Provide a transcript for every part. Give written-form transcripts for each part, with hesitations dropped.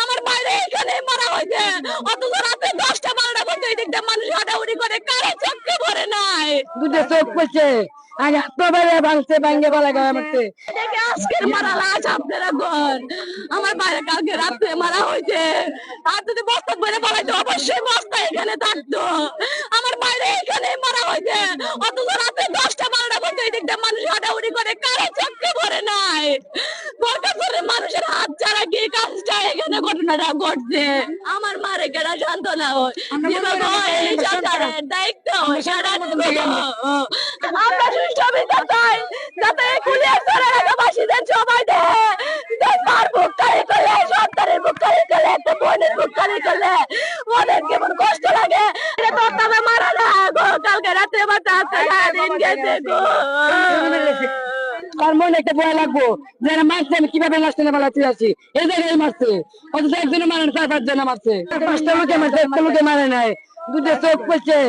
আমার বাইরে এখানে মারা হয়েছে, অথচ রাতে 10টা-12টা পর্যন্ত এই দিকটা মানুষ হাঁটাহুড়ি করে, কারো চোখে পড়ে নাই। দুটো চোখ পড়ছে আগে এতবারে ভাঙছে ভাঙ্গে বলা গায়ে মারছে। দেখে আজকের মারা লাশ আপনারা ঘর, আমার বাইরে কালকে রাত্রে মারা হয়েছে। আর যদি বস্তা বলে বলাইতো অবশ্যই বস্তা এখানে থাকতো। আমার বাইরে এখানে মারা হয়েছে, অথচ রাতে 10টা-12টা পর্যন্ত এই দিকটা মানুষ হাঁটাহুড়ি করে, কারো চোখে পড়ে নাই। বরকাপুরের মানুষের হাত ছাড়া কি কাজটা এখানে ঘটনাটা ঘটছে। আমার মারে কেনা সান্ত্বনা হয়, এই সরকারের দায়িত্ব সারা আমরা সুষ্ঠু বিচার চাই, যাতে খুলিয়ার চলে এলাকাবাসীদের সবাই মার বুককারি করলে, সন্তানের বুককারি করলে, একটা বোনের বুককারি করলে ওদের কেমন কষ্ট লাগে। এটা তো তবে মারা না গো, কালকে রাত্রে বাচ্চা আজকে সারাদিন গেছে গো। তার মনে একটা ভয় লাগবো যারা মারছে আমি কিভাবে লাস্ট না বেলা আসি, এই জায়গায় মারছে অথচ একজনে মারে 4-5 জনে মারছে, 5টা লোকে মারছে, একটা লোকে মারে নাই। দুটো চোখ পড়ছে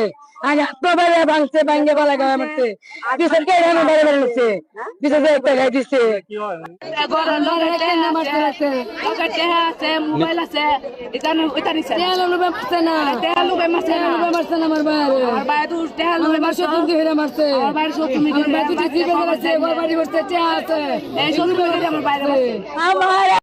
আগে এতবারে ভাঙছে ভাঙ্গে বলা গায়ে মারছে। পিছনকে এখানে বাড়ি বাড়ি মারছে, পিছনে একটা গায়ে দিচ্ছে। মোবাইল আছে আমার বাইরে আমার